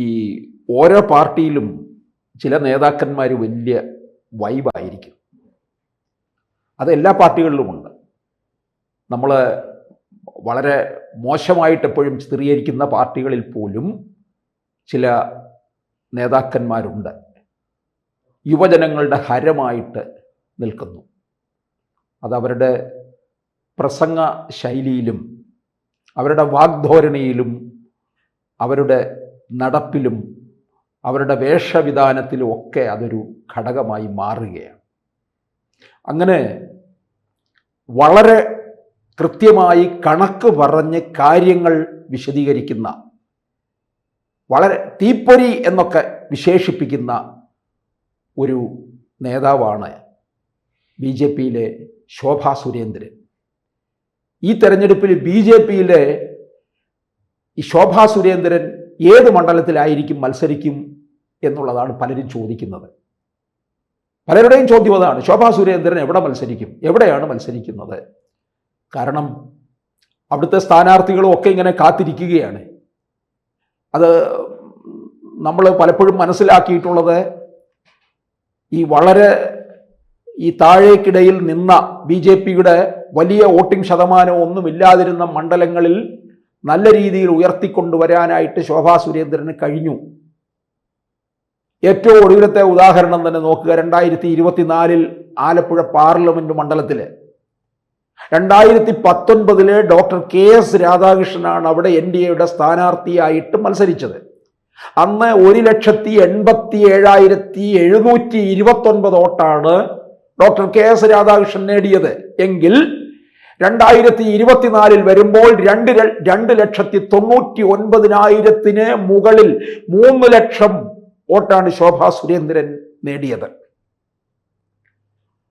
ഈ ഓരോ പാർട്ടിയിലും ചില നേതാക്കന്മാർ വലിയ വൈബായിരിക്കും. അത് എല്ലാ പാർട്ടികളിലുമുണ്ട്. നമ്മൾ വളരെ മോശമായിട്ട് എപ്പോഴും ചിത്രീകരിക്കുന്ന പാർട്ടികളിൽ പോലും ചില നേതാക്കന്മാരുണ്ട്, യുവജനങ്ങളുടെ ഹരമായിട്ട് നിൽക്കുന്നു. അതവരുടെ പ്രസംഗ ശൈലിയിലും അവരുടെ വാഗ്ധോരണിയിലും അവരുടെ നടപ്പിലും അവരുടെ വേഷവിധാനത്തിലും ഒക്കെ അതൊരു ഘടകമായി മാറുകയാണ്. അങ്ങനെ വളരെ കൃത്യമായി കണക്ക് പറഞ്ഞ് കാര്യങ്ങൾ വിശദീകരിക്കുന്ന, വളരെ തീപ്പൊരി എന്നൊക്കെ വിശേഷിപ്പിക്കുന്ന ഒരു നേതാവാണ് BJPയിലെ ശോഭാ സുരേന്ദ്രൻ. ഈ തെരഞ്ഞെടുപ്പിൽ BJPയിലെ ഈ ശോഭാ സുരേന്ദ്രൻ ഏത് മണ്ഡലത്തിലായിരിക്കും മത്സരിക്കും എന്നുള്ളതാണ് പലരും ചോദിക്കുന്നത്. പലരുടെയും ചോദ്യം അതാണ്, ശോഭാ സുരേന്ദ്രൻ എവിടെ മത്സരിക്കും, എവിടെയാണ് മത്സരിക്കുന്നത്? കാരണം അവിടുത്തെ സ്ഥാനാർത്ഥികളും ഒക്കെ ഇങ്ങനെ കാത്തിരിക്കുകയാണ്. അത് നമ്മൾ പലപ്പോഴും മനസ്സിലാക്കിയിട്ടുള്ളത്, ഈ വളരെ ഈ താഴേക്കിടയിൽ നിന്ന BJPയുടെ വലിയ വോട്ടിംഗ് ശതമാനം ഒന്നുമില്ലാതിരുന്ന മണ്ഡലങ്ങളിൽ നല്ല രീതിയിൽ ഉയർത്തിക്കൊണ്ടുവരാനായിട്ട് ശോഭാ സുരേന്ദ്രന് കഴിഞ്ഞു. ഏറ്റവും ഒടുവിലത്തെ ഉദാഹരണം തന്നെ നോക്കുക. 2024 ആലപ്പുഴ പാർലമെന്റ് മണ്ഡലത്തിൽ 2019 ഡോക്ടർ KS രാധാകൃഷ്ണനാണ് അവിടെ NDAയുടെ സ്ഥാനാർത്ഥിയായിട്ട് മത്സരിച്ചത്. അന്ന് 1,87,729 വോട്ടാണ് ഡോക്ടർ KS രാധാകൃഷ്ണൻ നേടിയത്. എങ്കിൽ 2024 വരുമ്പോൾ 2,99,000 മുകളിൽ 3 ലക്ഷം വോട്ടാണ് ശോഭാ സുരേന്ദ്രൻ നേടിയത്.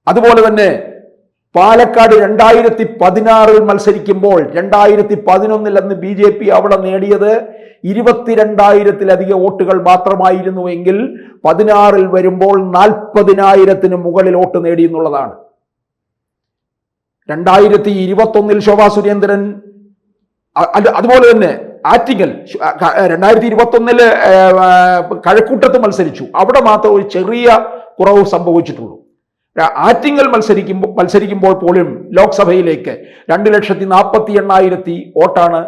അതുപോലെ തന്നെ പാലക്കാട് 2016 മത്സരിക്കുമ്പോൾ 2011 അന്ന് BJP അവിടെ നേടിയത് 22,000 വോട്ടുകൾ മാത്രമായിരുന്നു. എങ്കിൽ 16 വരുമ്പോൾ 40,000 മുകളിൽ വോട്ട് നേടി എന്നുള്ളതാണ്. 2021 ശോഭാ സുരേന്ദ്രൻ അതുപോലെ തന്നെ ആറ്റിങ്ങൽ 2021 കഴക്കൂട്ടത്ത് മത്സരിച്ചു. അവിടെ മാത്രം ഒരു ചെറിയ കുറവ് സംഭവിച്ചിട്ടുള്ളൂ. ആറ്റിങ്ങൽ മത്സരിക്കുമ്പോൾ പോലും ലോക്സഭയിലേക്ക് 2,48,000 വോട്ടാണ്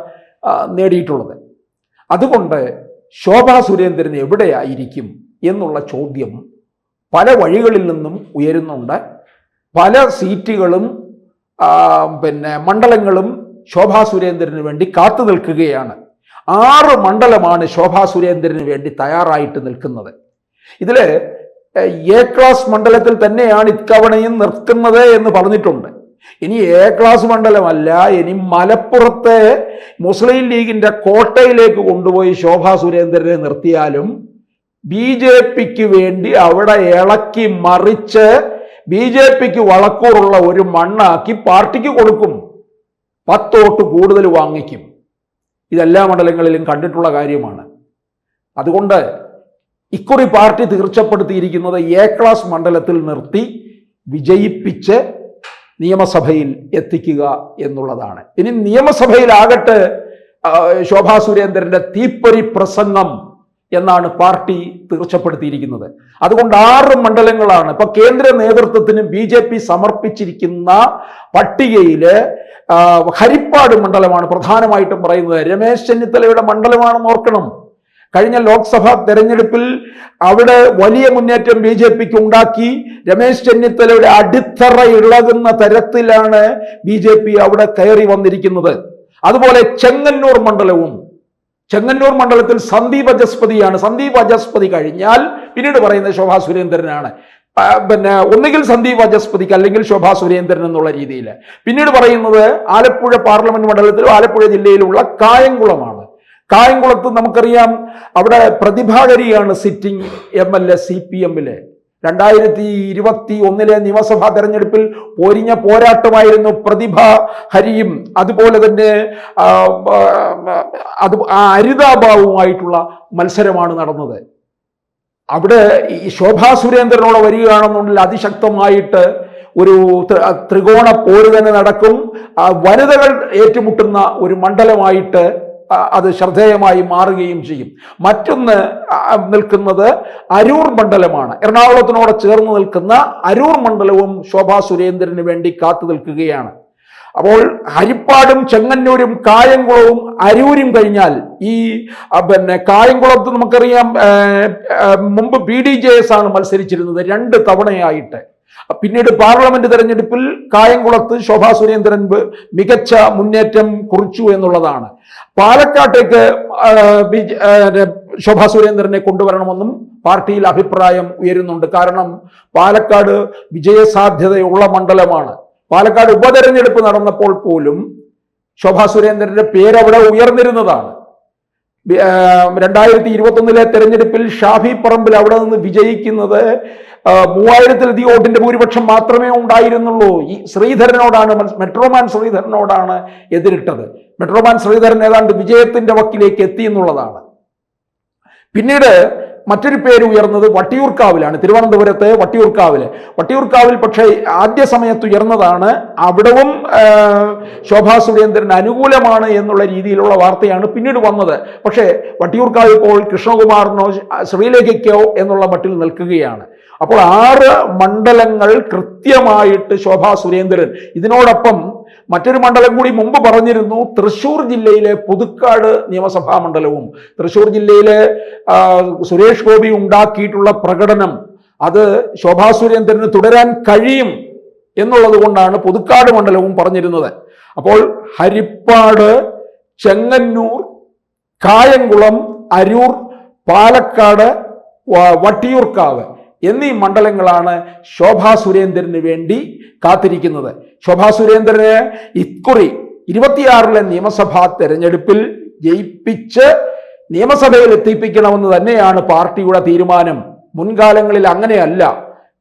നേടിയിട്ടുള്ളത്. അതുകൊണ്ട് ശോഭാ സുരേന്ദ്രൻ എവിടെയായിരിക്കും എന്നുള്ള ചോദ്യം പല വഴികളിൽ നിന്നും ഉയരുന്നുണ്ട്. പല സീറ്റുകളും മണ്ഡലങ്ങളും ശോഭാ സുരേന്ദ്രന് വേണ്ടി കാത്തു നിൽക്കുകയാണ്. 6 മണ്ഡലമാണ് ശോഭാ സുരേന്ദ്രന് വേണ്ടി തയ്യാറായിട്ട് നിൽക്കുന്നത്. ഇതിൽ A ക്ലാസ് മണ്ഡലത്തിൽ തന്നെയാണ് ഇത്തവണയും നിർത്തുന്നത് എന്ന് പറഞ്ഞിട്ടുണ്ട്. ഇനി A ക്ലാസ് മണ്ഡലമല്ല, ഇനി മലപ്പുറത്തെ മുസ്ലിം ലീഗിന്റെ കോട്ടയിലേക്ക് കൊണ്ടുപോയി ശോഭാ സുരേന്ദ്രനെ നിർത്തിയാലും BJPക്ക് വേണ്ടി അവിടെ ഇളക്കി മറിച്ച് BJPക്ക് വളക്കൂറുള്ള ഒരു മണ്ണാക്കി പാർട്ടിക്ക് കൊടുക്കും. 10 വോട്ട് കൂടുതൽ വാങ്ങിക്കും. ഇതെല്ലാ മണ്ഡലങ്ങളിലും കണ്ടിട്ടുള്ള കാര്യമാണ്. അതുകൊണ്ട് ഇക്കുറി പാർട്ടി തീർച്ചപ്പെടുത്തിയിരിക്കുന്നത് A ക്ലാസ് മണ്ഡലത്തിൽ നിർത്തി വിജയിപ്പിച്ച് നിയമസഭയിൽ എത്തിക്കുക എന്നുള്ളതാണ്. ഇനി നിയമസഭയിലാകട്ടെ ശോഭാ സുരേന്ദ്രന്റെ തീപ്പൊരി പ്രസംഗം എന്നാണ് പാർട്ടി തീർച്ചപ്പെടുത്തിയിരിക്കുന്നത്. അതുകൊണ്ട് 6 മണ്ഡലങ്ങളാണ് ഇപ്പൊ കേന്ദ്ര നേതൃത്വത്തിന് BJP സമർപ്പിച്ചിരിക്കുന്ന പട്ടികയില്. ഹരിപ്പാട് മണ്ഡലമാണ് പ്രധാനമായിട്ടും പറയുന്നത്. രമേശ് ചെന്നിത്തലയുടെ മണ്ഡലമാണെന്ന് ഓർക്കണം. കഴിഞ്ഞ ലോക്സഭാ തെരഞ്ഞെടുപ്പിൽ അവിടെ വലിയ മുന്നേറ്റം BJPക്ക് ഉണ്ടാക്കി. രമേശ് ചെന്നിത്തലയുടെ അടിത്തറ ഇളകുന്ന തരത്തിലാണ് BJP അവിടെ കയറി വന്നിരിക്കുന്നത്. അതുപോലെ ചെങ്ങന്നൂർ മണ്ഡലത്തിൽ സന്ദീപ് വചസ്പതിയാണ്. സന്ദീപ് വചസ്പതി കഴിഞ്ഞാൽ പിന്നീട് പറയുന്നത് ശോഭാ സുരേന്ദ്രനാണ്. ഒന്നുകിൽ സന്ദീപ് വചസ്പതിക്ക് അല്ലെങ്കിൽ ശോഭാ സുരേന്ദ്രൻ എന്നുള്ള രീതിയിൽ. പിന്നീട് പറയുന്നത് ആലപ്പുഴ പാർലമെന്റ് മണ്ഡലത്തിലും ആലപ്പുഴ ജില്ലയിലുള്ള കായംകുളമാണ്. കായംകുളത്ത് നമുക്കറിയാം, അവിടെ പ്രതിഭാകരിയാണ് സിറ്റിംഗ് MLA CPM-ലെ. 2021 നിയമസഭാ തെരഞ്ഞെടുപ്പിൽ പൊരിഞ്ഞ പോരാട്ടമായിരുന്നു പ്രതിഭ ഹരിയും അതുപോലെ തന്നെ അരിതാബാവുമായിട്ടുള്ള മത്സരമാണ് നടന്നത്. അവിടെ ഈ ശോഭാ സുരേന്ദ്രനോട് വരികയാണെന്നുണ്ടെങ്കിൽ അതിശക്തമായിട്ട് ഒരു ത്രികോണ പോര് തന്നെ നടക്കും. വനിതകൾ ഏറ്റുമുട്ടുന്ന ഒരു മണ്ഡലമായിട്ട് അത് ശ്രദ്ധേയമായി മാറുകയും ചെയ്യും. മറ്റൊന്ന് നിൽക്കുന്നത് അരൂർ മണ്ഡലമാണ്. എറണാകുളത്തിനോട് ചേർന്ന് നിൽക്കുന്ന അരൂർ മണ്ഡലവും ശോഭാ സുരേന്ദ്രന് വേണ്ടി കാത്തു നിൽക്കുകയാണ്. അപ്പോൾ ഹരിപ്പാടും ചെങ്ങന്നൂരും കായംകുളവും അരൂരും കഴിഞ്ഞാൽ ഈ കായംകുളത്ത് നമുക്കറിയാം മുമ്പ് BDJS ആണ് മത്സരിച്ചിരുന്നത് 2 തവണയായിട്ട്. പിന്നീട് പാർലമെന്റ് തെരഞ്ഞെടുപ്പിൽ കായംകുളത്ത് ശോഭാ സുരേന്ദ്രൻ മികച്ച മുന്നേറ്റം കുറിച്ചു എന്നുള്ളതാണ്. പാലക്കാട്ടേക്ക് ശോഭാ സുരേന്ദ്രനെ കൊണ്ടുവരണമെന്നും പാർട്ടിയിൽ അഭിപ്രായം ഉയരുന്നുണ്ട്. കാരണം പാലക്കാട് വിജയസാധ്യതയുള്ള മണ്ഡലമാണ്. പാലക്കാട് ഉപതെരഞ്ഞെടുപ്പ് നടന്നപ്പോൾ പോലും ശോഭാ സുരേന്ദ്രന്റെ പേരവിടെ ഉയർന്നിരുന്നതാണ്. 2021 തെരഞ്ഞെടുപ്പിൽ ഷാഫി പറമ്പിൽ അവിടെ നിന്ന് വിജയിക്കുന്നത് 3000-ലധികം വോട്ടിന്റെ ഭൂരിപക്ഷം മാത്രമേ ഉണ്ടായിരുന്നുള്ളൂ. ഈ ശ്രീധരനോടാണ്, മെട്രോമാൻ ശ്രീധരനോടാണ് എതിരിട്ടത്. മെട്രോമാൻ ശ്രീധരൻ ഏതാണ്ട് വിജയത്തിന്റെ വക്കിലേക്ക് എത്തി എന്നുള്ളതാണ്. പിന്നീട് മറ്റൊരു പേര് ഉയർന്നത് വട്ടിയൂർക്കാവിലാണ്, തിരുവനന്തപുരത്ത് വട്ടിയൂർക്കാവിൽ പക്ഷേ ആദ്യ സമയത്ത് ഉയർന്നതാണ്. അവിടവും ശോഭാ സുരേന്ദ്രൻ അനുകൂലമാണ് എന്നുള്ള രീതിയിലുള്ള വാർത്തയാണ് പിന്നീട് വന്നത്. പക്ഷേ വട്ടിയൂർക്കാവ് ഇപ്പോൾ കൃഷ്ണകുമാറിനോ ശ്രീലേഖയ്ക്കോ എന്നുള്ള മട്ടിൽ നിൽക്കുകയാണ്. അപ്പോൾ 6 മണ്ഡലങ്ങൾ കൃത്യമായിട്ട് ശോഭാ സുരേന്ദ്രൻ. ഇതിനോടൊപ്പം മറ്റൊരു മണ്ഡലം കൂടി മുമ്പ് പറഞ്ഞിരുന്നു, തൃശ്ശൂർ ജില്ലയിലെ പുതുക്കാട് നിയമസഭാ മണ്ഡലവും. തൃശ്ശൂർ ജില്ലയിലെ സുരേഷ് ഗോപി ഉണ്ടാക്കിയിട്ടുള്ള പ്രകടനം അത് ശോഭാ സുരേന്ദ്രന് തുടരാൻ കഴിയും എന്നുള്ളത് കൊണ്ടാണ് പുതുക്കാട് മണ്ഡലവും പറഞ്ഞിരുന്നത്. അപ്പോൾ ഹരിപ്പാട്, ചെങ്ങന്നൂർ, കായംകുളം, അരൂർ, പാലക്കാട്, വട്ടിയൂർക്കാവ് എന്നീ മണ്ഡലങ്ങളാണ് ശോഭാ സുരേന്ദ്രന് വേണ്ടി കാത്തിരിക്കുന്നത്. ശോഭാ സുരേന്ദ്രന് ഇക്കുറി 26-ലെ നിയമസഭാ തെരഞ്ഞെടുപ്പിൽ ജയിപ്പിച്ച് നിയമസഭയിൽ എത്തിപ്പിക്കണമെന്ന് തന്നെയാണ് പാർട്ടിയുടെ തീരുമാനം. മുൻകാലങ്ങളിൽ അങ്ങനെയല്ല.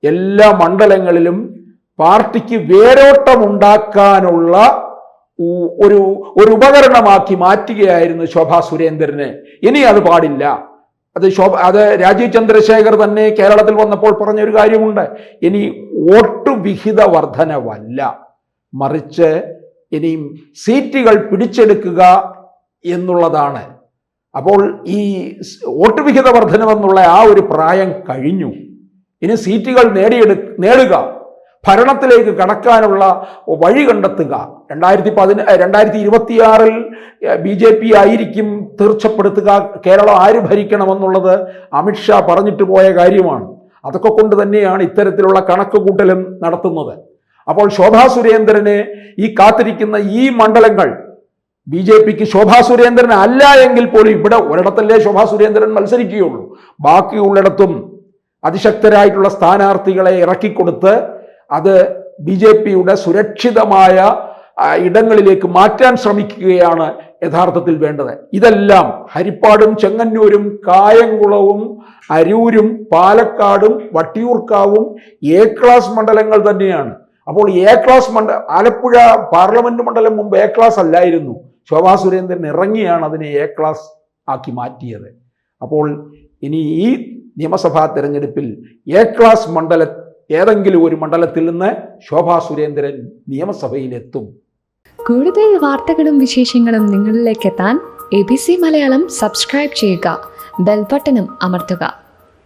എല്ലാ മണ്ഡലങ്ങളിലും പാർട്ടിക്ക് വേരോട്ടമുണ്ടാക്കാനുള്ള ഒരു ഉപകരണമാക്കി മാറ്റുകയായിരുന്നു ശോഭാ സുരേന്ദ്രന്. ഇനി അത് പാടില്ല. അത് രാജീവ് ചന്ദ്രശേഖർ തന്നെ കേരളത്തിൽ വന്നപ്പോൾ പറഞ്ഞൊരു കാര്യമുണ്ട്. ഇനി വോട്ട് വിഹിത വർധനവല്ല, മറിച്ച് ഇനിയും സീറ്റുകൾ പിടിച്ചെടുക്കുക എന്നുള്ളതാണ്. അപ്പോൾ ഈ വോട്ട് വിഹിത വർധനമെന്നുള്ള ആ ഒരു പ്രായം കഴിഞ്ഞു. ഇനി സീറ്റുകൾ നേടുക, ഭരണത്തിലേക്ക് കടക്കാനുള്ള വഴി കണ്ടെത്തുക. 2026-ൽ BJP ആയിരിക്കും തീർച്ചപ്പെടുത്തുക കേരളം ആര് ഭരിക്കണമെന്നുള്ളത്. അമിത്ഷാ പറഞ്ഞിട്ട് പോയ കാര്യമാണ്. അതൊക്കെ കൊണ്ട് തന്നെയാണ് ഇത്തരത്തിലുള്ള കണക്ക് കൂട്ടലും നടത്തുന്നത്. അപ്പോൾ ശോഭാ സുരേന്ദ്രനെ ഈ കാത്തിരിക്കുന്ന ഈ മണ്ഡലങ്ങൾ BJPക്ക് ശോഭാ സുരേന്ദ്രൻ അല്ല എങ്കിൽ പോലും ഇവിടെ ഒരിടത്തല്ലേ ശോഭാ സുരേന്ദ്രൻ മത്സരിക്കുകയുള്ളൂ. ബാക്കിയുള്ളിടത്തും അതിശക്തരായിട്ടുള്ള സ്ഥാനാർത്ഥികളെ ഇറക്കിക്കൊടുത്ത് അത് BJPയുടെ സുരക്ഷിതമായ ഇടങ്ങളിലേക്ക് മാറ്റാൻ ശ്രമിക്കുകയാണ് യഥാർത്ഥത്തിൽ വേണ്ടത്. ഇതെല്ലാം ഹരിപ്പാടും ചെങ്ങന്നൂരും കായംകുളവും അരൂരും പാലക്കാടും വട്ടിയൂർക്കാവും A ക്ലാസ് മണ്ഡലങ്ങൾ തന്നെയാണ്. അപ്പോൾ A ക്ലാസ് ആലപ്പുഴ പാർലമെന്റ് മണ്ഡലം മുമ്പ് A ക്ലാസ് അല്ലായിരുന്നു. ശോഭാ സുരേന്ദ്രൻ ഇറങ്ങിയാണ് അതിനെ A ക്ലാസ് ആക്കി മാറ്റിയത്. അപ്പോൾ ഇനി ഈ നിയമസഭാ തെരഞ്ഞെടുപ്പിൽ A ക്ലാസ് ഏതെങ്കിലും ഒരു മണ്ഡലത്തിൽ നിന്ന് ശോഭാ സുരേന്ദ്രൻ നിയമസഭയിലെത്തും. കൂടുതൽ വാർത്തകളും വിശേഷങ്ങളും നിങ്ങളിലേക്ക് എത്താൻ ABC മലയാളം സബ്സ്ക്രൈബ് ചെയ്യുക, ബെൽ ബട്ടണും അമർത്തുക.